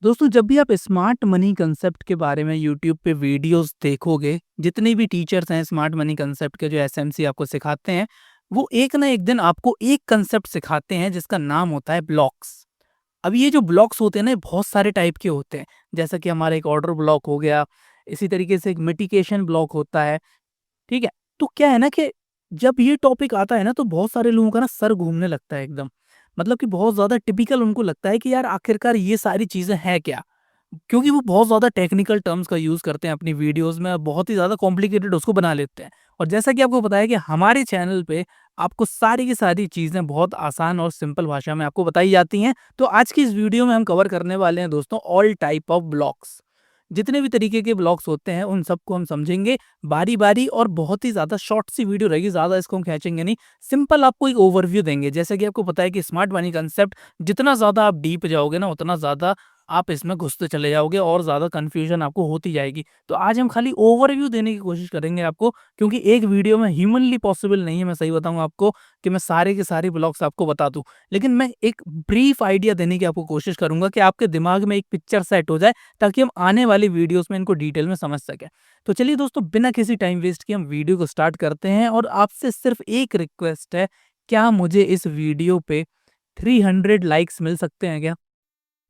दोस्तों जब भी आप स्मार्ट मनी कंसेप्ट के बारे में यूट्यूब पे वीडियोस देखोगे, जितने भी टीचर्स हैं स्मार्ट मनी कंसेप्ट के जो एसएमसी आपको सिखाते हैं, वो एक ना एक दिन आपको एक कंसेप्ट सिखाते हैं जिसका नाम होता है ब्लॉक्स। अब ये जो ब्लॉक्स होते हैं ना, ये बहुत सारे टाइप के होते हैं। जैसा कि हमारा एक ऑर्डर ब्लॉक हो गया, इसी तरीके से एक मिटिगेशन ब्लॉक होता है, ठीक है? तो क्या है ना कि जब ये टॉपिक आता है ना, तो बहुत सारे लोगों का ना सर घूमने लगता है एकदम। मतलब कि बहुत ज़्यादा टिपिकल उनको लगता है कि यार आखिरकार ये सारी चीज़ें हैं क्या? क्योंकि वो बहुत ज़्यादा टेक्निकल टर्म्स का यूज़ करते हैं अपनी वीडियोज़ में, बहुत ही ज़्यादा कॉम्प्लिकेटेड उसको बना लेते हैं। और जैसा कि आपको पता है कि हमारे चैनल पे आपको सारी की सारी चीज़ें बहुत आसान और सिंपल भाषा में आपको बताई जाती हैं। तो आज की इस वीडियो में हम कवर करने वाले हैं दोस्तों ऑल टाइप ऑफ ब्लॉक्स। जितने भी तरीके के ब्लॉक्स होते हैं उन सबको हम समझेंगे बारी-बारी, और बहुत ही ज़्यादा शॉर्ट सी वीडियो रहेगी, ज़्यादा इसको हम खींचेंगे नहीं। सिंपल आपको एक ओवरव्यू देंगे। जैसा कि आपको पता है कि स्मार्ट मनी कांसेप्ट जितना ज़्यादा आप डीप जाओगे ना, उतना ज़्यादा आप इसमें घुसते चले जाओगे और ज़्यादा कन्फ्यूज़न आपको होती जाएगी। तो आज हम खाली ओवरव्यू देने की कोशिश करेंगे आपको, क्योंकि एक वीडियो में ह्यूमनली पॉसिबल नहीं है, मैं सही बताऊँ आपको, कि मैं सारे के सारे ब्लॉक्स आपको बता दूँ। लेकिन मैं एक ब्रीफ आइडिया देने की आपको कोशिश करूँगा कि आपके दिमाग में एक पिक्चर सेट हो जाए, ताकि हम आने वाली वीडियोज़ में इनको डिटेल में समझ सकें। तो चलिए दोस्तों, बिना किसी टाइम वेस्ट किए हम वीडियो को स्टार्ट करते हैं, और आपसे सिर्फ़ एक रिक्वेस्ट है, क्या मुझे इस वीडियो पे 300 लाइक्स मिल सकते हैं क्या?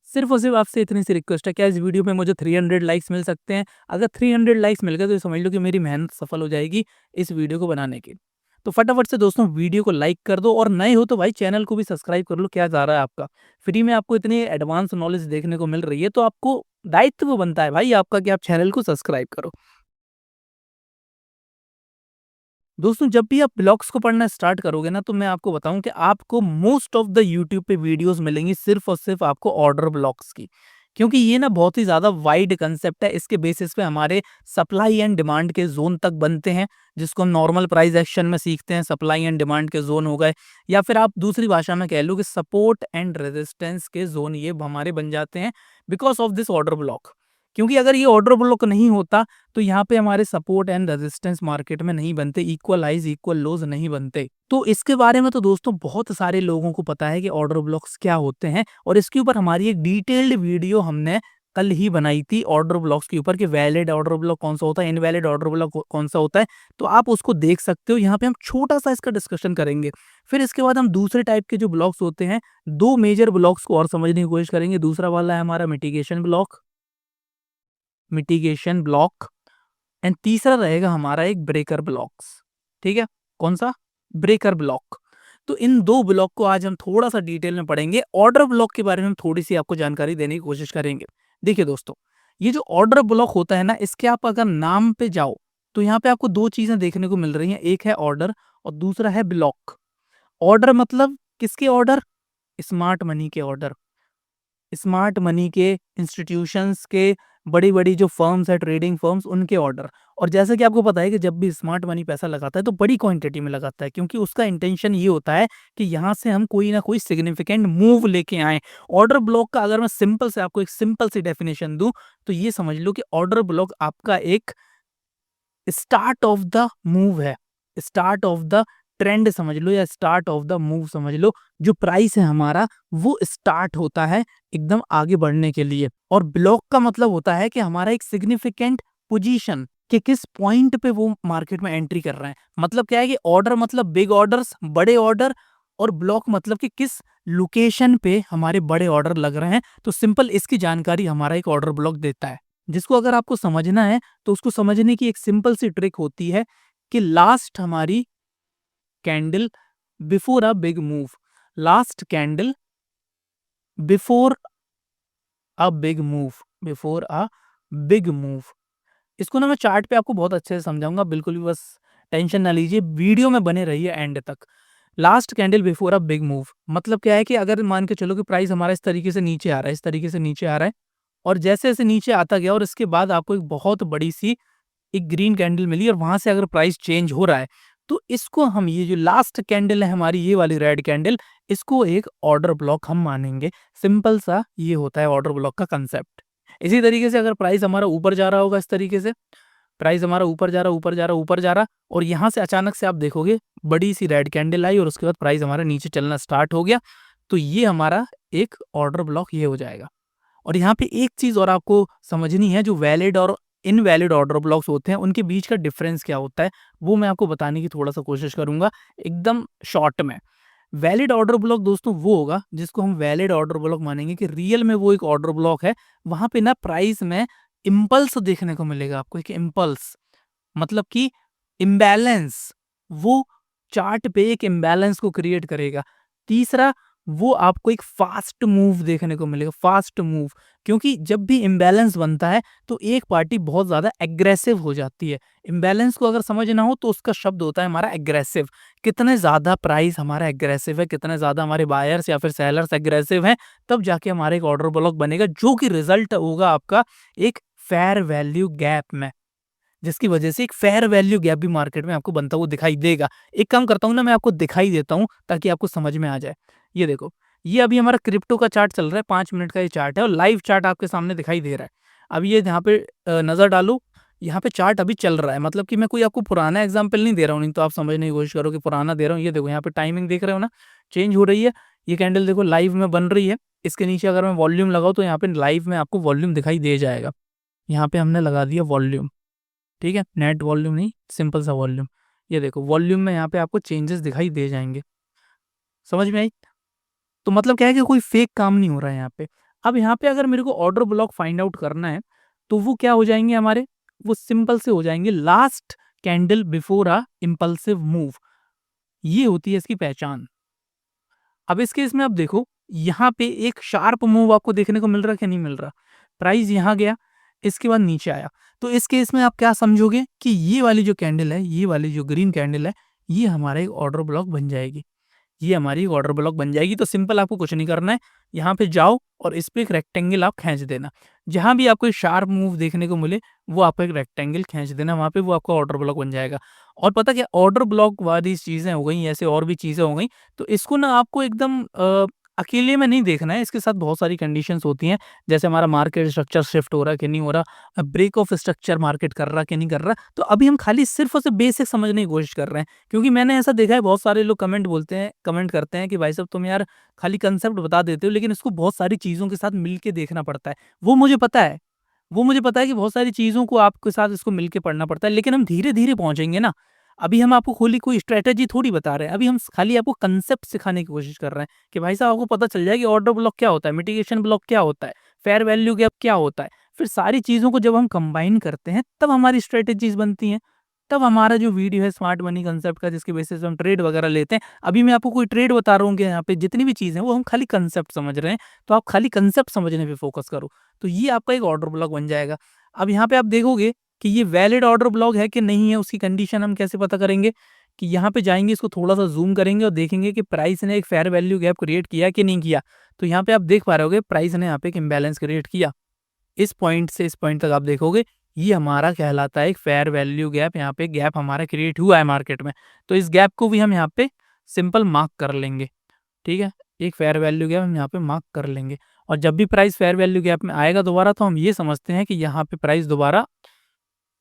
सिर्फ़ और सिर्फ़ आपसे इतनी सी रिक्वेस्ट है, क्या इस वीडियो पे मुझे 300 लाइक्स मिल सकते हैं? अगर 300 लाइक्स मिल गए तो समझ लो कि मेरी मेहनत सफल हो जाएगी इस वीडियो को बनाने की। तो फटाफट से दोस्तों वीडियो को लाइक कर दो, और नए हो तो भाई चैनल को भी सब्सक्राइब कर लो, क्या जा रहा है आपका? फ्री में आपको इतनी एडवांस नॉलेज देखने को मिल रही है, तो आपको दायित्व बनता है भाई आपका कि आप चैनल को सब्सक्राइब करो। दोस्तों जब भी आप ब्लॉग्स को पढ़ना स्टार्ट करोगे ना, तो मैं आपको बताऊं कि आपको मोस्ट ऑफ द यूट्यूब पे वीडियोस मिलेंगी सिर्फ और सिर्फ आपको ऑर्डर ब्लॉक्स की। क्योंकि ये ना बहुत ही ज़्यादा वाइड कंसेप्ट है। इसके बेसिस पे हमारे सप्लाई एंड डिमांड के जोन तक बनते हैं, जिसको हम नॉर्मल प्राइस एक्शन में सीखते हैं। सप्लाई एंड डिमांड के जोन हो गए, या फिर आप दूसरी भाषा में कह लो कि सपोर्ट एंड रेजिस्टेंस के जोन ये हमारे बन जाते हैं because of this order block. क्योंकि अगर ये ऑर्डर ब्लॉक नहीं होता, तो यहाँ पे हमारे सपोर्ट एंड रेजिस्टेंस मार्केट में नहीं बनते, इक्वल हाइज इक्वल लोज नहीं बनते। तो इसके बारे में तो दोस्तों बहुत सारे लोगों को पता है कि ऑर्डर ब्लॉक्स क्या होते हैं, और इसके ऊपर हमारी एक डिटेल्ड वीडियो हमने कल ही बनाई थी ऑर्डर ब्लॉक्स के ऊपर, कि वैलिड ऑर्डर ब्लॉक कौन सा होता है, इनवैलिड ऑर्डर ब्लॉक कौन सा होता है। तो आप उसको देख सकते हो। यहाँ पे हम छोटा सा इसका डिस्कशन करेंगे। फिर इसके बाद हम दूसरे टाइप के जो ब्लॉक्स होते हैं, दो मेजर ब्लॉक्स को और समझने की कोशिश करेंगे। दूसरा वाला है हमारा मिटिगेशन ब्लॉक, एंड तीसरा रहेगा हमारा एक ब्रेकर ब्लॉक्स। ठीक है? कौन सा? Breaker block. तो इन दो ब्लॉक को आज हम थोड़ा सा डिटेल में पढ़ेंगे। ऑर्डर ब्लॉक के बारे में हम थोड़ी सी आपको जानकारी देने की कोशिश करेंगे। देखिए दोस्तों, ये जो ऑर्डर ब्लॉक होता है ना, इसके आप अगर नाम पे जाओ, तो यहाँ पे आपको दो चीजें देखने को मिल रही हैं। एक है ऑर्डर और दूसरा है ब्लॉक। ऑर्डर मतलब किसके ऑर्डर? स्मार्ट मनी के ऑर्डर। स्मार्ट मनी के इंस्टीट्यूशंस के, बड़ी-बड़ी जो फर्म्स है, ट्रेडिंग फर्म्स, उनके ऑर्डर। और जैसा कि आपको पता है कि जब भी स्मार्ट मनी पैसा लगाता है, तो बड़ी क्वांटिटी में लगाता है, क्योंकि उसका इंटेंशन ये होता है कि यहाँ से हम कोई ना कोई सिग्निफिकेंट मूव लेके आएँ। ऑर्डर ब्लॉक का अगर मैं सिंपल से आपको एक सिंपल सी डेफिनिशन दूँ, तो ये समझ लो कि ऑर्डर ब्लॉक आपका एक स्टार्ट ऑफ द मूव है। स्टार्ट ऑफ द ट्रेंड समझ लो, या स्टार्ट ऑफ द मूव समझ लो। जो प्राइस है हमारा, वो स्टार्ट होता है एकदम आगे बढ़ने के लिए। और ब्लॉक का मतलब होता है कि हमारा एक सिग्निफिकेंट पोजीशन, कि किस पॉइंट पे वो मार्केट में एंट्री कर रहे हैं। मतलब क्या है कि ऑर्डर मतलब बिग ऑर्डर्स, बड़े ऑर्डर, और ब्लॉक मतलब कि किस लोकेशन पे हमारे बड़े ऑर्डर लग रहे हैं। तो सिंपल इसकी जानकारी हमारा एक ऑर्डर ब्लॉक देता है, जिसको अगर आपको समझना है, तो उसको समझने की एक सिंपल सी ट्रिक होती है कि लास्ट हमारी candle before a big move. Last candle before a big move. Before a big move. इसको ना मैं चार्ट पे आपको बहुत अच्छे से समझाऊंगा, बिल्कुल भी बस टेंशन ना लीजिए, वीडियो में बने रहिए एंड तक। Last candle before a big move मतलब क्या है कि अगर मान के चलो कि प्राइस हमारा इस तरीके से नीचे आ रहा है, इस तरीके से नीचे आ रहा है, और जैसे जैसे नीचे आता गया, और इसके बाद आपको एक बहुत बड़ी सी एक ग्रीन कैंडल मिली, और वहां से अगर प्राइस चेंज हो रहा है, तो इसको हम, ये जो लास्ट कैंडल है हमारी, ये वाली रेड कैंडल, इसको एक ऑर्डर ब्लॉक हम मानेंगे। सिंपल सा ये होता है ऑर्डर ब्लॉक का कंसेप्ट। इसी तरीके से अगर प्राइस हमारा ऊपर जा रहा होगा, इस तरीके से प्राइस हमारा ऊपर जा रहा, ऊपर जा रहा, ऊपर जा रहा, और यहाँ से अचानक से आप देखोगे बड़ी सी रेड कैंडल आई, और उसके बाद प्राइस हमारा नीचे चलना स्टार्ट हो गया, तो ये हमारा एक ऑर्डर ब्लॉक ये हो जाएगा। और यहाँ पे एक चीज़ और आपको समझनी है, जो वैलिड और इनवैलिड ऑर्डर ब्लॉक्स होते हैं, उनके बीच का डिफरेंस क्या होता है, वो मैं आपको बताने की थोड़ा-सा कोशिश करूँगा, एकदम शॉर्ट में। वैलिड ऑर्डर ब्लॉक दोस्तों वो होगा जिसको हम वैलिड ऑर्डर ब्लॉक मानेंगे कि रियल में वो एक ऑर्डर ब्लॉक है। वहाँ पे ना प्राइस में इम्पल्स देखने को मिलेगा आपको, एक इम्पल्स मतलब कि इम्बैलेंस, वो चार्ट पे एक इम्बैलेंस को क्रिएट करेगा। तीसरा, वो आपको एक फास्ट मूव देखने को मिलेगा, फास्ट मूव, क्योंकि जब भी इम्बैलेंस बनता है तो एक पार्टी बहुत ज़्यादा एग्रेसिव हो जाती है। इम्बैलेंस को अगर समझना हो तो उसका शब्द होता है हमारा एग्रेसिव। कितने ज़्यादा प्राइस हमारा एग्रेसिव है, कितने ज़्यादा हमारे बायर्स या फिर सेलर्स एग्रेसिव हैं, तब जाके हमारा एक ऑर्डर ब्लॉक बनेगा, जो कि रिज़ल्ट होगा आपका एक फेयर वैल्यू गैप में। जिसकी वजह से एक फेयर वैल्यू गैप भी मार्केट में आपको बनता हुआ दिखाई देगा। एक काम करता हूँ ना, मैं आपको दिखाई देता हूँ ताकि आपको समझ में आ जाए। ये देखो, ये अभी हमारा क्रिप्टो का चार्ट चल रहा है, 5 मिनट का ये चार्ट है और लाइव चार्ट आपके सामने दिखाई दे रहा है। अब ये यहाँ पे नज़र डालो, यहाँ पे चार्ट अभी चल रहा है, मतलब कि मैं कोई आपको पुराना एग्ज़ाम्पल नहीं दे रहा हूँ, नहीं तो आप समझने की कोशिश करो कि पुराना दे रहा हूँ। ये देखो यहाँ पे टाइमिंग देख रहे हो ना, चेंज हो रही है। ये कैंडल देखो लाइव में बन रही है। इसके नीचे अगर मैं वॉल्यूम लगाऊँ तो यहाँ पे लाइव में आपको वॉल्यूम दिखाई दे जाएगा। यहाँ पे हमने लगा दिया वॉल्यूम। ठीक है? नेट वॉल्यूम नहीं, सिंपल सा वॉल्यूम। ये देखो वॉल्यूम में यहाँ पे आपको चेंजेस दिखाई दे जाएँगे। समझ में आई? तो मतलब क्या है कि कोई फेक काम नहीं हो रहा है यहाँ पे। अब यहाँ पे अगर मेरे को ऑर्डर ब्लॉक फाइंड आउट करना है, तो वो क्या हो जाएँगे हमारे? वो सिंपल से हो जाएँगे last candle before a impulsive move. ये होती है इसकी पहचान। अब इस केस में आप देखो, यहाँ पे एक शार्प मूव आपको देखने को मिल रहा है कि नहीं मिल रहा? प्राइस यहाँ गया, इसके बाद नीचे आया। तो इस केस में आप क्या समझोगे कि ये वाली जो कैंडल है, ये वाली जो ग्रीन कैंडल है, ये हमारा एक ऑर्डर ब्लॉक बन जाएगी। ये हमारी एक ऑर्डर ब्लॉक बन जाएगी। तो सिंपल आपको कुछ नहीं करना है, यहाँ पे जाओ और इस पे एक रेक्टेंगल आप खींच देना। जहाँ भी आपको शार्प मूव देखने को मिले, वो आपको एक रेक्टेंगल खींच देना, वहाँ पे वो आपका ऑर्डर ब्लॉक बन जाएगा। और पता क्या, ऑर्डर ब्लॉक वाली चीज़ें हो गई, ऐसे और भी चीज़ें हो गई, तो इसको ना आपको एकदम अकेले में नहीं देखना है, इसके साथ बहुत सारी कंडीशंस होती हैं। जैसे हमारा मार्केट स्ट्रक्चर शिफ्ट हो रहा है कि नहीं हो रहा, ब्रेक ऑफ स्ट्रक्चर मार्केट कर रहा कि नहीं कर रहा। तो अभी हम खाली सिर्फ़ और सिर्फ़ बेसिक समझने की कोशिश कर रहे हैं। क्योंकि मैंने ऐसा देखा है, बहुत सारे लोग कमेंट करते हैं कि भाई साहब तुम यार खाली कंसेप्ट बता देते हो, लेकिन इसको बहुत सारी चीज़ों के साथ मिल के देखना पड़ता है। वो मुझे पता है, वो मुझे पता है कि बहुत सारी चीज़ों को आपके साथ इसको मिल के पढ़ना पड़ता है, लेकिन हम धीरे-धीरे पहुँचेंगे ना। अभी हम आपको खुली कोई स्ट्रैटेजी थोड़ी बता रहे हैं, अभी हम खाली आपको कंसेप्ट सिखाने की कोशिश कर रहे हैं कि भाई साहब आपको पता चल जाए कि ऑर्डर ब्लॉक क्या होता है, मिटिगेशन ब्लॉक क्या होता है, फेयर वैल्यू गैप क्या होता है। फिर सारी चीज़ों को जब हम कंबाइन करते हैं, तब हमारी स्ट्रैटेजीज़ बनती हैं। तब हमारा जो वीडियो है स्मार्ट मनी कंसेप्ट का, जिसके बेसिस पे हम ट्रेड वगैरह लेते हैं, अभी मैं आपको कोई ट्रेड बता रहा हूँ कि यहाँ पे जितनी भी चीज़ें हैं वो हम खाली कंसेप्ट समझ रहे हैं, तो आप खाली कंसेप्ट समझने पे फोकस करो। तो ये आपका एक ऑर्डर ब्लॉक बन जाएगा। अब यहाँ पे आप देखोगे कि ये वैलिड ऑर्डर ब्लॉक है कि नहीं है, उसकी कंडीशन हम कैसे पता करेंगे? कि यहाँ पे जाएँगे, इसको थोड़ा-सा ज़ूम करेंगे और देखेंगे कि प्राइस ने एक फेयर वैल्यू गैप क्रिएट किया कि नहीं किया। तो यहाँ पे आप देख पा रहे होगे प्राइस ने यहाँ पे एक इम्बैलेंस क्रिएट किया। इस पॉइंट से इस पॉइंट तक आप देखोगे, ये हमारा कहलाता है एक फेयर वैल्यू गैप। यहाँ पे गैप हमारा क्रिएट हुआ है मार्केट में। तो इस गैप को भी हम यहाँ पे सिंपल मार्क कर लेंगे, ठीक है? एक फेयर वैल्यू गैप हम यहाँ पे मार्क कर लेंगे और जब भी प्राइस फेयर वैल्यू गैप में आएगा दोबारा, तो हम ये समझते हैं कि यहाँ पे प्राइस दोबारा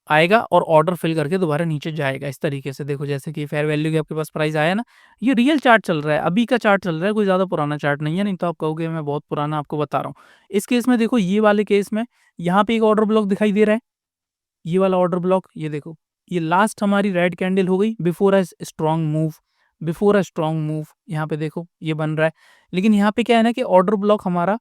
आएगा और ऑर्डर फिल करके दोबारा नीचे जाएगा। इस तरीके से देखो, जैसे कि फेयर वैल्यू के आपके पास प्राइस आया ना, ये रियल चार्ट चल रहा है, अभी का चार्ट चल रहा है, कोई ज़्यादा पुराना चार्ट नहीं है, नहीं तो आप कहोगे मैं बहुत पुराना आपको बता रहा हूँ। इस केस में देखो, ये वाले केस में यहाँ पे एक ऑर्डर ब्लॉक दिखाई दे रहा है, ये वाला ऑर्डर ब्लॉक, ये देखो, ये लास्ट हमारी रेड कैंडल हो गई before a strong move. Before a strong move यहाँ पे देखो ये बन रहा है। लेकिन यहाँ पे क्या है ना कि ऑर्डर ब्लॉक हमारा,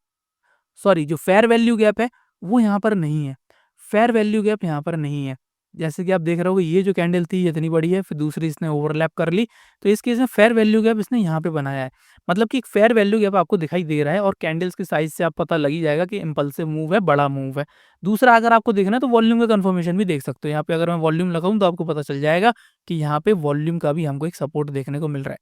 सॉरी, जो फेयर वैल्यू गैप है वो यहाँ पर नहीं है। फेयर वैल्यू गैप यहाँ पर नहीं है। जैसे कि आप देख रहे होगे, ये जो कैंडल थी ये इतनी बड़ी है, फिर दूसरी इसने ओवरलैप कर ली, तो इस केस में फेयर वैल्यू गैप इसने यहाँ पे बनाया है। मतलब कि एक फेयर वैल्यू गैप आपको दिखाई दे रहा है और कैंडल्स के साइज़ से आप पता लग ही जाएगा कि इम्पल्सिव मूव है, बड़ा मूव है। दूसरा, अगर आपको देखना है तो वॉल्यूम का कन्फर्मेशन भी देख सकते हो। यहाँ पे अगर मैं वॉल्यूम लगाऊँ तो आपको पता चल जाएगा कि यहाँ पे वॉल्यूम का भी हमको एक सपोर्ट देखने को मिल रहा है।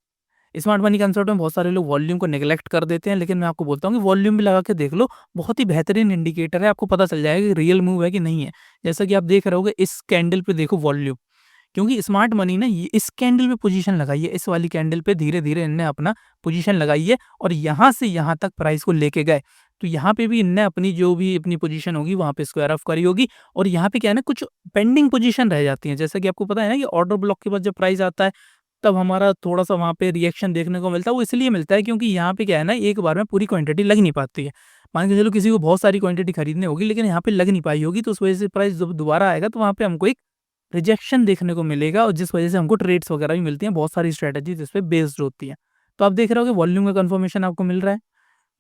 स्मार्ट मनी कंसेप्ट में बहुत सारे लोग वॉल्यूम को नेग्लेक्ट कर देते हैं, लेकिन मैं आपको बोलता हूँ कि वॉल्यूम भी लगा के देख लो, बहुत ही बेहतरीन इंडिकेटर है, आपको पता चल जाएगा कि रियल मूव है कि नहीं है। जैसा कि आप देख रहे होगे, इस कैंडल पे देखो वॉल्यूम, क्योंकि स्मार्ट मनी ने ये इस कैंडल पे पोजीशन लगाई है, इस वाली कैंडल पे धीरे-धीरे इनने अपना पोजीशन लगाई है और यहाँ से यहाँ तक प्राइस को लेके गए। तो यहाँ पे भी इनने अपनी जो भी अपनी पोजीशन होगी वहाँ पे स्क्वायर ऑफ करी होगी और यहाँ पे क्या है ना, कुछ पेंडिंग पोजीशन रह जाती है। जैसा कि आपको पता है ना कि ऑर्डर ब्लॉक के बाद जब प्राइस आता है, तब हमारा थोड़ा-सा वहाँ पे रिएक्शन देखने को मिलता है। वो इसलिए मिलता है क्योंकि यहाँ पे क्या है ना, एक बार में पूरी क्वांटिटी लग नहीं पाती है। मान के चलो किसी को बहुत सारी क्वांटिटी खरीदनी होगी लेकिन यहाँ पे लग नहीं पाई होगी, तो उस वजह से प्राइस जब दोबारा आएगा तो वहाँ पे हमको एक रिजेक्शन देखने को मिलेगा, और जिस वजह से हमको ट्रेड्स वगैरह भी मिलती हैं, बहुत सारी स्ट्रैटेजीज़ इस पे बेस्ड होती हैं। तो आप देख रहे हो कि वॉल्यूम का कन्फर्मेशन आपको मिल रहा है।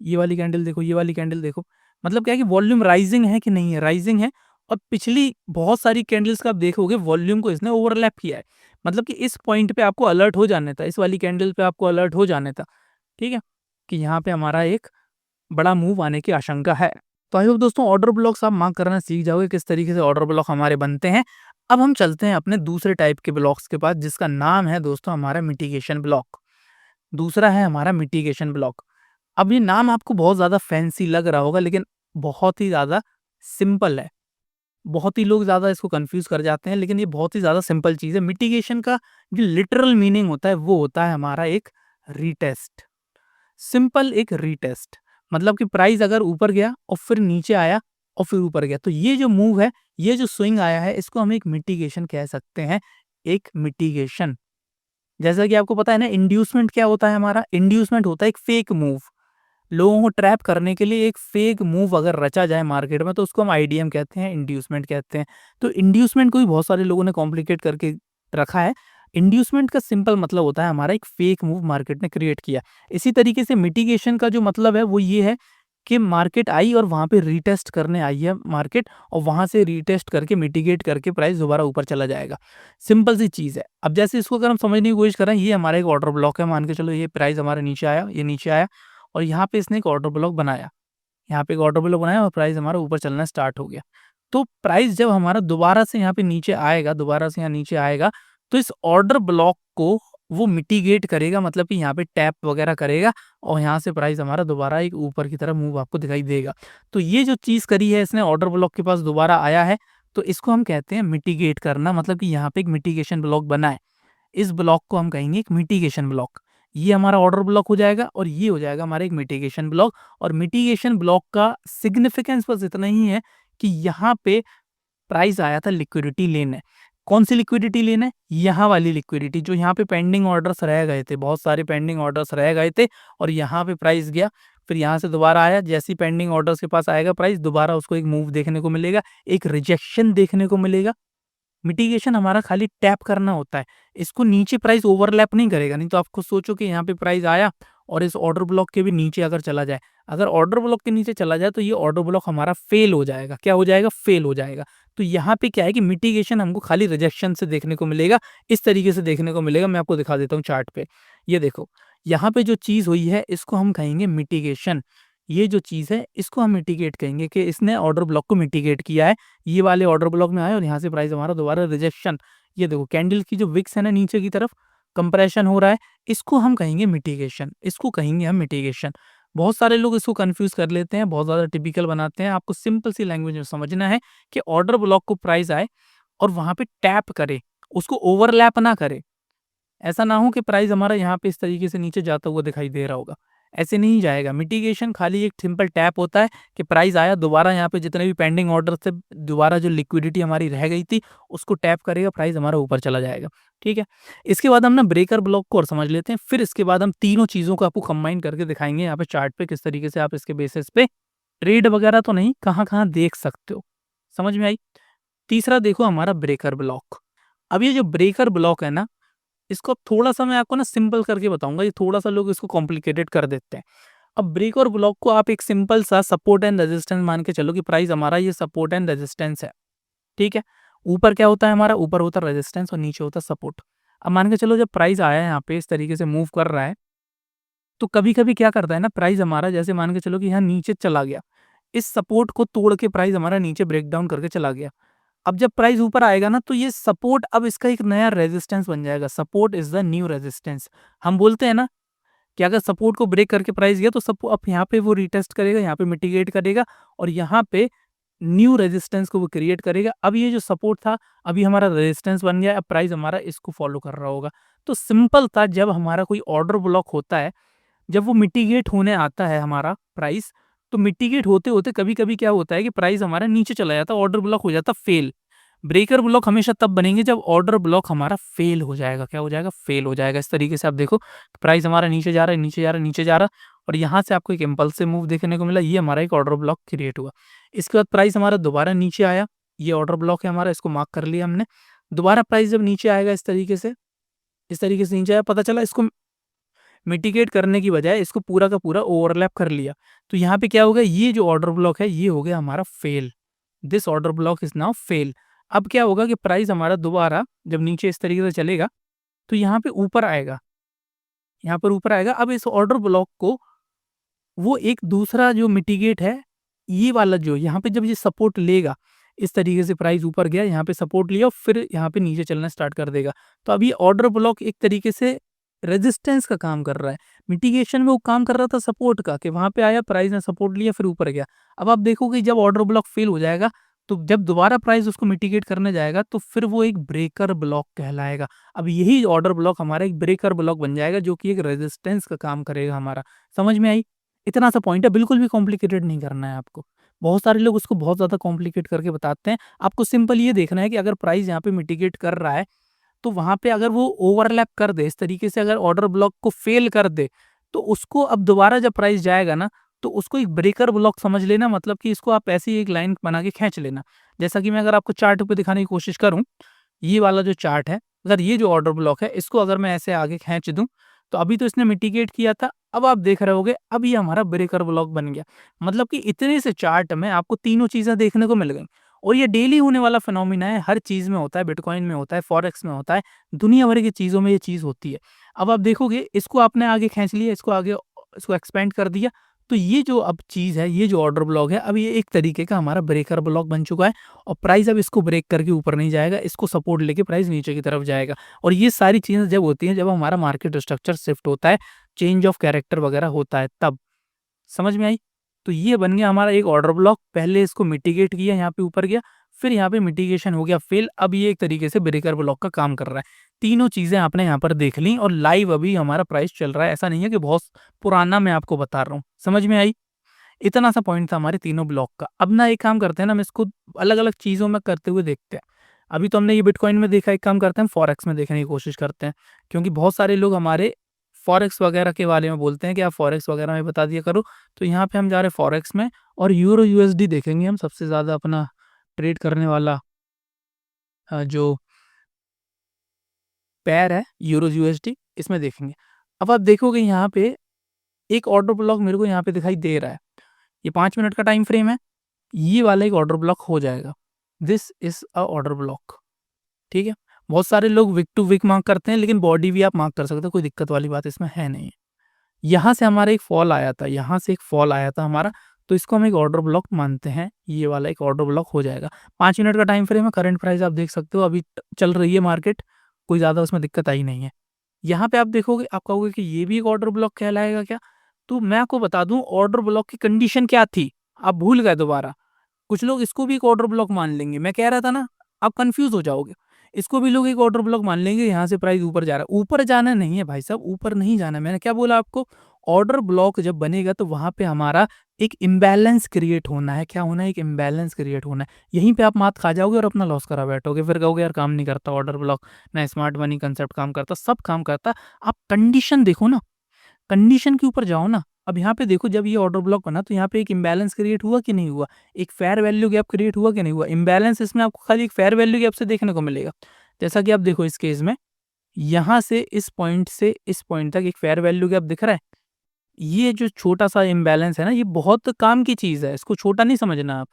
ये वाली कैंडल देखो, ये वाली कैंडल देखो। मतलब क्या है कि वॉल्यूम राइजिंग है कि नहीं है? राइजिंग है। और पिछली बहुत सारी कैंडल्स का आप देखोगे वॉल्यूम को इसने ओवरलैप किया है। मतलब कि इस पॉइंट पे आपको अलर्ट हो जाने था, इस वाली कैंडल पे आपको अलर्ट हो जाने था, ठीक है? कि यहाँ पे हमारा एक बड़ा मूव आने की आशंका है। तो आई होप दोस्तों ऑर्डर ब्लॉक्स आप मार्क करना सीख जाओगे, किस तरीके से ऑर्डर ब्लॉक हमारे बनते हैं। अब हम चलते हैं अपने दूसरे टाइप के ब्लॉक्स के पास, जिसका नाम है दोस्तों हमारा मिटिगेशन ब्लॉक। दूसरा है हमारा मिटिगेशन ब्लॉक। अब ये नाम आपको बहुत ज़्यादा फैंसी लग रहा होगा लेकिन बहुत ही ज़्यादा सिंपल है। बहुत ही लोग ज़्यादा इसको कन्फ्यूज़ कर जाते हैं, लेकिन ये बहुत ही ज़्यादा सिंपल चीज़ है। मिटिगेशन का जो लिटरल मीनिंग होता है वो होता है हमारा एक रीटेस्ट। सिंपल एक रीटेस्ट। मतलब कि प्राइस अगर ऊपर गया और फिर नीचे आया और फिर ऊपर गया, तो ये जो मूव है, ये जो स्विंग आया है, इसको हम एक मिटिगेशन कह सकते हैं। एक मिटिगेशन। जैसा कि आपको पता है ना, इंड्यूसमेंट क्या होता है हमारा? इंड्यूसमेंट होता है एक फेक मूव। लोगों को ट्रैप करने के लिए एक फेक मूव अगर रचा जाए मार्केट में, तो उसको हम आईडीएम कहते हैं, इंड्यूसमेंट कहते हैं। तो इंड्यूसमेंट को भी बहुत सारे लोगों ने कॉम्प्लिकेट करके रखा है। इंड्यूसमेंट का सिंपल मतलब होता है हमारा एक फेक मूव मार्केट ने क्रिएट किया। इसी तरीके से मिटिगेशन का जो मतलब है वो ये है कि मार्केट आई और वहाँ पे रीटेस्ट करने आई है मार्केट, और वहाँ से रीटेस्ट करके मिटिगेट करके प्राइस दोबारा ऊपर चला जाएगा। सिंपल सी चीज़ है। अब जैसे इसको अगर हम समझने की कोशिश करें, ये हमारा एक ऑर्डर ब्लॉक है, मान के चलो ये प्राइस हमारा नीचे आया, ये नीचे आया और यहाँ पे इसने एक ऑर्डर ब्लॉक बनाया। यहाँ पे एक ऑर्डर ब्लॉक बनाया और प्राइस हमारा ऊपर चलना स्टार्ट हो गया। तो प्राइस जब हमारा दोबारा से यहाँ पे नीचे आएगा, दोबारा से यहाँ नीचे आएगा, तो इस ऑर्डर ब्लॉक को वो मिटिगेट करेगा, मतलब कि यहाँ पे टैप वगैरह करेगा और यहाँ से प्राइस हमारा दोबारा एक ऊपर की तरफ मूव आपको दिखाई देगा। तो ये जो चीज़ करी है इसने, ऑर्डर ब्लॉक के पास दोबारा आया है, तो इसको हम कहते हैं मिटिगेट करना, मतलब कि यहाँ पे एक मिटिगेशन ब्लॉक बना है। इस ब्लॉक को हम कहेंगे एक मिटिगेशन ब्लॉक। ये हमारा ऑर्डर ब्लॉक हो जाएगा और ये हो जाएगा हमारा एक मिटिगेशन ब्लॉक। और मिटिगेशन ब्लॉक का सिग्निफिकेंस बस इतना ही है कि यहाँ पे प्राइस आया था लिक्विडिटी लेने। कौन सी लिक्विडिटी लेने? यहाँ वाली लिक्विडिटी, जो यहाँ पे पेंडिंग ऑर्डर्स रह गए थे, बहुत सारे पेंडिंग ऑर्डर्स रह गए थे और यहाँ पे प्राइस गया, फिर यहाँ से दोबारा आया। जैसी पेंडिंग ऑर्डर्स के पास आएगा प्राइस, दोबारा उसको एक मूव देखने को मिलेगा, एक रिजेक्शन देखने को मिलेगा। मिटिगेशन हमारा खाली टैप करना होता है। इसको नीचे प्राइस ओवरलैप नहीं करेगा। नहीं तो आप खुद सोचो कि यहाँ पे प्राइस आया और इस ऑर्डर ब्लॉक के भी नीचे अगर चला जाए, अगर ऑर्डर ब्लॉक के नीचे चला जाए तो ये ऑर्डर ब्लॉक हमारा फेल हो जाएगा। क्या हो जाएगा? फेल हो जाएगा। तो यहाँ पे क्या है कि मिटिगेशन हमको खाली रिजेक्शन से देखने को मिलेगा, इस तरीके से देखने को मिलेगा। मैं आपको दिखा देता हूँ चार्ट पे। ये देखो, यहाँ पे जो चीज़ हुई है इसको हम कहेंगे मिटिगेशन। ये जो चीज़ है इसको हम मिटिगेट कहेंगे कि इसने ऑर्डर ब्लॉक को मिटिगेट किया है। ये वाले ऑर्डर ब्लॉक में आए और यहाँ से प्राइस हमारा दोबारा रिजेक्शन। ये देखो कैंडल की जो विक्स है ना नीचे की तरफ, कंप्रेशन हो रहा है, इसको हम कहेंगे मिटिगेशन। इसको कहेंगे हम मिटिगेशन। बहुत सारे लोग इसको कंफ्यूज कर लेते हैं, बहुत ज़्यादा टिपिकल बनाते हैं। आपको सिंपल सी लैंग्वेज में समझना है कि ऑर्डर ब्लॉक को प्राइस आए और वहाँ पे टैप करे, उसको ओवरलैप ना करे। ऐसा ना हो कि प्राइस हमारा यहाँ पे इस तरीके से नीचे जाता हुआ दिखाई दे रहा होगा, ऐसे नहीं जाएगा। मिटिगेशन खाली एक सिंपल टैप होता है कि प्राइस आया, दोबारा यहाँ पे जितने भी पेंडिंग ऑर्डर थे, दोबारा जो लिक्विडिटी हमारी रह गई थी उसको टैप करेगा, प्राइस हमारा ऊपर चला जाएगा। ठीक है, इसके बाद हम ना ब्रेकर ब्लॉक को और समझ लेते हैं, फिर इसके बाद हम तीनों चीज़ों को आपको कंबाइन करके दिखाएंगे यहाँ पे चार्ट पे, किस तरीके से आप इसके बेसिस पे ट्रेड वगैरह तो नहीं, कहाँ कहाँ देख सकते हो। समझ में आई? तीसरा देखो हमारा ब्रेकर ब्लॉक। अब ये जो ब्रेकर ब्लॉक है ना, इसको अब थोड़ा-सा मैं आपको ना सिंपल करके बताऊँगा, ये थोड़ा-सा लोग इसको कॉम्प्लिकेटेड कर देते हैं। अब ब्रेक और ब्लॉक को आप एक सिंपल सा सपोर्ट एंड रेजिस्टेंस मान के चलो कि प्राइस हमारा ये सपोर्ट एंड रेजिस्टेंस है, ठीक है? ऊपर क्या होता है हमारा? ऊपर होता है रेजिस्टेंस और नीचे होता है सपोर्ट। अब मान के चलो जब प्राइस आया है यहाँ पे इस तरीके से मूव कर रहा है, तो कभी-कभी क्या करता है ना प्राइस हमारा, जैसे मान के चलो कि यहाँ नीचे चला गया, इस सपोर्ट को तोड़ के प्राइस हमारा नीचे ब्रेक डाउन करके चला गया। अब जब प्राइस ऊपर आएगा ना, तो ये सपोर्ट अब इसका एक नया रेजिस्टेंस बन जाएगा। Support is the new resistance. हम बोलते हैं ना कि अगर सपोर्ट को ब्रेक करके प्राइस गया तो अब यहाँ पे वो रीटेस्ट करेगा, यहाँ पे मिटिगेट करेगा और यहाँ पे न्यू रेजिस्टेंस को वो क्रिएट करेगा। अब ये जो सपोर्ट था, अभी हमारा रेजिस्टेंस बन गया, अब प्राइस हमारा इसको फॉलो कर रहा होगा। तो सिंपल था, जब हमारा कोई ऑर्डर ब्लॉक होता है, जब वो मिटिगेट होने आता है हमारा प्राइस, तो मिटिगेट होते-होते कभी-कभी क्या होता है कि प्राइस हमारा नीचे चला जाता है, ऑर्डर ब्लॉक हो जाता है फेल। ब्रेकर ब्लॉक हमेशा तब बनेंगे जब ऑर्डर ब्लॉक हमारा फेल हो जाएगा। क्या हो जाएगा? फेल हो जाएगा। इस तरीके से आप देखो प्राइस हमारा नीचे जा रहा है, नीचे जा रहा है, नीचे जा रहा है और यहाँ से आपको एक इम्पल्सिव मूव देखने को मिला, ये हमारा एक ऑर्डर ब्लॉक क्रिएट हुआ। इसके बाद प्राइस हमारा दोबारा नीचे आया, ये ऑर्डर ब्लॉक है हमारा, इसको मार्क कर लिया हमने। दोबारा प्राइस जब नीचे आएगा इस तरीके से नीचे आया, पता चला इसको मिटिगेट करने की बजाय इसको पूरा का पूरा ओवरलैप कर लिया। तो यहाँ पे क्या होगा, ये जो ऑर्डर ब्लॉक है ये हो गया हमारा fail. This order block is now fail. अब क्या होगा कि प्राइस हमारा दोबारा जब नीचे इस तरीके से चलेगा तो यहाँ पे ऊपर आएगा, यहाँ पर ऊपर आएगा। अब इस ऑर्डर ब्लॉक को वो एक दूसरा जो मिटिगेट है, ये वाला जो यहाँ पे जब ये सपोर्ट लेगा, इस तरीके से प्राइस ऊपर गया, यहाँ पे सपोर्ट लिया और फिर यहाँ पे नीचे चलना स्टार्ट कर देगा। तो अब ये ऑर्डर ब्लॉक एक तरीके से रेजिस्टेंस का काम कर रहा है। मिटिगेशन में वो काम कर रहा था सपोर्ट का, कि वहाँ पे आया, प्राइस ने सपोर्ट लिया, फिर ऊपर गया। अब आप देखोगे जब ऑर्डर ब्लॉक फेल हो जाएगा, तो जब दोबारा प्राइस उसको मिटिगेट करने जाएगा तो फिर वो एक ब्रेकर ब्लॉक कहलाएगा। अब यही ऑर्डर ब्लॉक हमारा एक ब्रेकर ब्लॉक बन जाएगा, जो कि एक रेजिस्टेंस का काम करेगा हमारा। समझ में आई? इतना सा पॉइंट है, बिल्कुल भी कॉम्प्लिकेटेड नहीं करना है आपको। बहुत सारे लोग उसको बहुत ज़्यादा कॉम्प्लिकेट करके बताते हैं। आपको सिंपल ये देखना है कि अगर प्राइस यहाँ पे मिटिगेट कर रहा है, तो वहाँ पे अगर वो ओवरलैप कर दे, इस तरीके से अगर ऑर्डर ब्लॉक को फेल कर दे, तो उसको अब दोबारा जब प्राइस जाएगा ना, तो उसको एक ब्रेकर ब्लॉक समझ लेना। मतलब कि इसको आप ऐसी एक लाइन बना के खींच लेना। जैसा कि मैं अगर आपको चार्ट पे दिखाने की कोशिश करूँ, ये वाला जो चार्ट है, अगर ये जो ऑर्डर ब्लॉक है, इसको अगर मैं ऐसे आगे खींच दूँ, तो अभी तो इसने मिटिगेट किया था, अब आप देख रहे होगे अब ये हमारा ब्रेकर ब्लॉक बन गया। मतलब कि इतने से चार्ट में आपको तीनों चीज़ें देखने को मिल गई और ये डेली होने वाला फिनोमिना है, हर चीज़ में होता है, बिटकॉइन में होता है, फॉरेक्स में होता है, दुनिया भर की चीज़ों में ये चीज़ होती है। अब आप देखोगे इसको आपने आगे खींच लिया, इसको आगे इसको एक्सपेंड कर दिया, तो ये जो अब चीज़ है, ये जो ऑर्डर ब्लॉक है, अब ये एक तरीके का हमारा ब्रेकर ब्लॉक बन चुका है और प्राइस अब इसको ब्रेक करके ऊपर नहीं जाएगा, इसको सपोर्ट लेके प्राइस नीचे की तरफ जाएगा। और ये सारी चीज़ें जब होती हैं, जब हमारा मार्केट स्ट्रक्चर शिफ्ट होता है, चेंज ऑफ कैरेक्टर वगैरह होता है तब। समझ में आई? तो ये बन गया हमारा एक ऑर्डर ब्लॉक। पहले इसको मिटिगेट किया, यहाँ पे ऊपर गया, फिर यहाँ पे मिटिगेशन हो गया फेल। अब ये एक तरीके से ब्रेकर ब्लॉक का काम कर रहा है। तीनों चीज़ें आपने यहाँ पर देख ली और लाइव अभी हमारा प्राइस चल रहा है। ऐसा नहीं है कि बहुत पुराना मैं आपको बता रहा हूँ। समझ में आई? इतना सा पॉइंट था हमारे तीनों ब्लॉक का। अब ना एक काम करते हैं ना, हम इसको अलग-अलग चीज़ों में करते हुए देखते हैं। अभी तो हमने ये बिटकॉइन में देखा, एक काम करते हैं हम फॉरेक्स में देखने की कोशिश करते हैं। क्योंकि बहुत सारे लोग हमारे फॉरेक्स वगैरह के बारे में बोलते हैं कि आप फॉरेक्स वगैरह में बता दिया करो। तो यहाँ पे हम जा रहे हैं फॉरेक्स में और यूरो यूएसडी देखेंगे हम, सबसे ज़्यादा अपना ट्रेड करने वाला जो पेयर है यूरो यूएसडी, इसमें देखेंगे। अब आप देखोगे यहाँ पे एक ऑर्डर ब्लॉक मेरे को यहाँ पे दिखाई दे रहा है। ये 5 मिनट का टाइम फ्रेम है। ये वाला एक ऑर्डर ब्लॉक हो जाएगा। This is a order block. ठीक है? बहुत सारे लोग विक टू विक मार्क करते हैं, लेकिन बॉडी भी आप मार्क कर सकते हो, कोई दिक्कत वाली बात इसमें है नहीं। यहाँ से हमारा एक फॉल आया था, यहाँ से एक फॉल आया था हमारा, तो इसको हम एक ऑर्डर ब्लॉक मानते हैं। ये वाला एक ऑर्डर ब्लॉक हो जाएगा। 5 मिनट का टाइम फ्रेम है, करंट प्राइस आप देख सकते हो, अभी चल रही है मार्केट, कोई ज़्यादा उसमें दिक्कत आई नहीं है। यहाँ पे आप देखोगे, आप कहोगे कि ये भी एक ऑर्डर ब्लॉक कहलाएगा क्या? तो मैं आपको बता दूँ ऑर्डर ब्लॉक की कंडीशन क्या थी, आप भूल गए दोबारा। कुछ लोग इसको भी एक ऑर्डर ब्लॉक मान लेंगे, मैं कह रहा था ना, आप कंफ्यूज हो जाओगे। इसको भी लोग एक ऑर्डर ब्लॉक मान लेंगे, यहाँ से प्राइस ऊपर जा रहा है। ऊपर जाना नहीं है भाई साहब, ऊपर नहीं जाना है। मैंने क्या बोला आपको? ऑर्डर ब्लॉक जब बनेगा तो वहाँ पे हमारा एक इम्बैलेंस क्रिएट होना है। क्या होना है? एक इम्बैलेंस क्रिएट होना है। यहीं पे आप मात खा जाओगे और अपना लॉस करा बैठोगे, फिर कहोगे यार काम नहीं करता ऑर्डर ब्लॉक, ना स्मार्ट मनी कंसेप्ट काम करता, सब काम करता। आप कंडीशन देखो ना, कंडीशन के ऊपर जाओ ना। अब यहाँ पे देखो, जब ये ऑर्डर ब्लॉक बना तो यहाँ पे एक इम्बैलेंस क्रिएट हुआ कि नहीं हुआ? एक फेयर वैल्यू गैप क्रिएट हुआ कि नहीं हुआ? इम्बैलेंस इसमें आपको खाली एक फेयर वैल्यू गैप से देखने को मिलेगा। जैसा कि आप देखो इस केस में, यहाँ से इस पॉइंट तक एक फेयर वैल्यू गैप दिख रहा है। ये जो छोटा-सा इम्बैलेंस है ना, ये बहुत काम की चीज़ है, इसको छोटा नहीं समझना आप।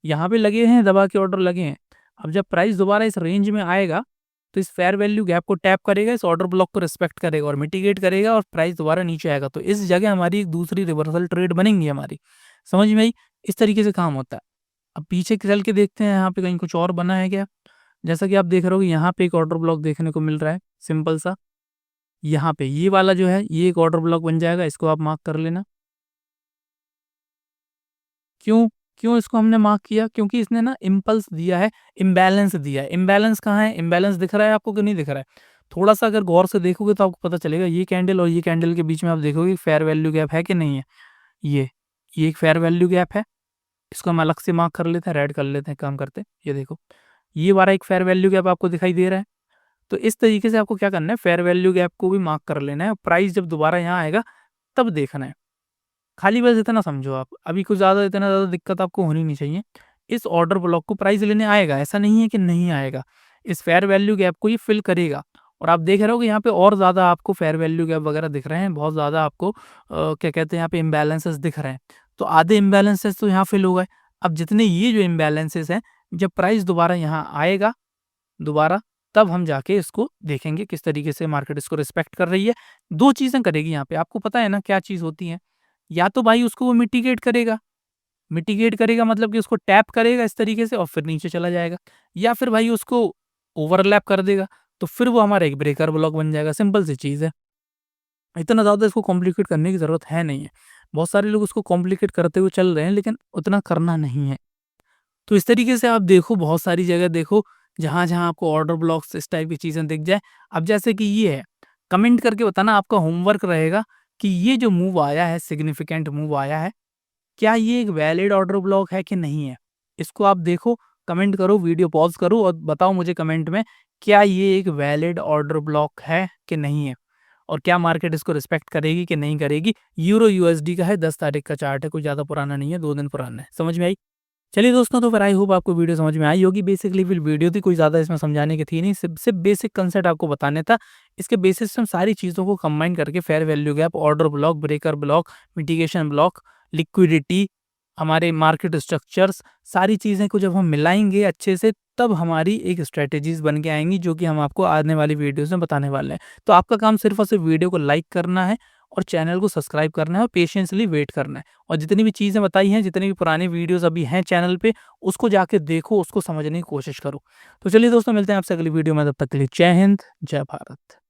यहाँ पे लगे हैं, दबा के ऑर्डर लगे हैं। अब जब प्राइस दोबारा इस रेंज में आएगा, तो इस फेयर वैल्यू गैप को टैप करेगा, इस ऑर्डर ब्लॉक को रिस्पेक्ट करेगा और मिटिगेट करेगा और प्राइस दोबारा नीचे आएगा। तो इस जगह हमारी एक दूसरी रिवर्सल ट्रेड बनेंगी हमारी। समझ में आई? इस तरीके से काम होता है। अब पीछे चल के देखते हैं, यहाँ पे कहीं कुछ और बना है क्या? जैसा कि आप देख रहे हो, यहाँ पे एक ऑर्डर ब्लॉक देखने को मिल रहा है, सिंपल सा। यहाँ पे ये वाला जो है, ये एक ऑर्डर ब्लॉक बन जाएगा, इसको आप मार्क कर लेना। क्यों? क्यों इसको हमने मार्क किया? क्योंकि इसने ना इम्पल्स दिया है, इम्बैलेंस दिया है। इम्बैलेंस कहाँ है? इम्बैलेंस दिख रहा है आपको कि नहीं दिख रहा है? थोड़ा-सा अगर गौर से देखोगे तो आपको पता चलेगा, ये कैंडल और ये कैंडल के बीच में आप देखोगे फेयर वैल्यू गैप है कि नहीं है? ये, ये एक फेयर वैल्यू गैप है। इसको हम अलग से मार्क कर लेते हैं, रेड कर लेते हैं, काम करते हैं। ये देखो, ये वाला एक फेयर वैल्यू गैप आपको दिखाई दे रहा है। तो इस तरीके से आपको क्या करना है, फेयर वैल्यू गैप को भी मार्क कर लेना है, प्राइस जब दोबारा यहाँ आएगा तब देखना है। खाली बस इतना समझो आप, अभी कुछ ज़्यादा इतना ज़्यादा दिक्कत आपको होनी नहीं चाहिए। इस ऑर्डर ब्लॉक को प्राइस लेने आएगा, ऐसा नहीं है कि नहीं आएगा। इस फेयर वैल्यू गैप को ये फिल करेगा और आप देख रहे हो कि यहाँ पे और ज़्यादा आपको फेयर वैल्यू गैप वगैरह दिख रहे हैं, बहुत ज़्यादा आपको क्या कहते हैं यहाँ पे इम्बैलेंसेस दिख रहे हैं। तो आधे इम्बैलेंसेस तो यहाँ फिल हो गए। अब जितने ये जो इम्बैलेंसेस हैं, जब प्राइस दोबारा यहाँ आएगा दोबारा, तब हम जाके इसको देखेंगे किस तरीके से मार्केट इसको रिस्पेक्ट कर रही है। 2 चीज़ें करेगी यहाँ पे, आपको पता है ना क्या चीज़ होती है? या तो भाई उसको वो मिटिगेट करेगा मतलब कि उसको टैप करेगा इस तरीके से और फिर नीचे चला जाएगा, या फिर भाई उसको ओवरलैप कर देगा, तो फिर वो हमारा एक ब्रेकर ब्लॉक बन जाएगा, सिंपल सी चीज़ है। इतना ज़्यादा इसको कॉम्प्लिकेट करने की ज़रूरत है नहीं है। बहुत सारे लोग उसको कॉम्प्लिकेट करते हुए चल रहे हैं, लेकिन उतना करना नहीं है। तो इस तरीके से आप देखो, बहुत सारी जगह देखो, जहाँ-जहाँ आपको ऑर्डर ब्लॉक्स इस टाइप की चीज़ें दिख जाए। अब जैसे कि ये है, कमेंट करके बताना, आपका होमवर्क रहेगा कि ये जो मूव आया है, सिग्निफिकेंट मूव आया है, क्या ये एक वैलिड ऑर्डर ब्लॉक है कि नहीं है? इसको आप देखो, कमेंट करो, वीडियो पॉज़ करो और बताओ मुझे कमेंट में, क्या ये एक वैलिड ऑर्डर ब्लॉक है कि नहीं है? और क्या मार्केट इसको रिस्पेक्ट करेगी कि नहीं करेगी? यूरो यूएसडी का है, 10 तारीख का चार्ट है, कोई ज़्यादा पुराना नहीं है, 2 दिन पुराना है। समझ में आई? चलिए दोस्तों, तो फिर आई होप आपको वीडियो समझ में आई होगी। बेसिकली फिर वीडियो थी, कोई ज़्यादा इसमें समझाने की थी नहीं, सिर्फ़ बेसिक कांसेप्ट आपको बताने था। इसके बेसिस से हम सारी चीज़ों को कंबाइन करके fair value gap, order block, breaker block, mitigation block, liquidity, हमारे मार्केट स्ट्रक्चर्स, सारी चीज़ें को जब हम मिलाएँगे अच्छे से, तब हमारी एक स्ट्रैटेजीज़ बन के आएँगी, जो कि हम आपको आने वाली वीडियोज़ में बताने वाले हैं। तो आपका काम सिर्फ़ और सिर्फ़ वीडियो को लाइक करना है और चैनल को सब्सक्राइब करना है और पेशेंसली वेट करना है। और जितनी भी चीज़ें बताई हैं, जितनी भी पुरानी वीडियोज़ अभी हैं चैनल पे, उसको जाके देखो, उसको समझने की कोशिश करो। तो चलिए दोस्तों, मिलते हैं आपसे अगली वीडियो में, तब तक के लिए जय हिंद, जय भारत।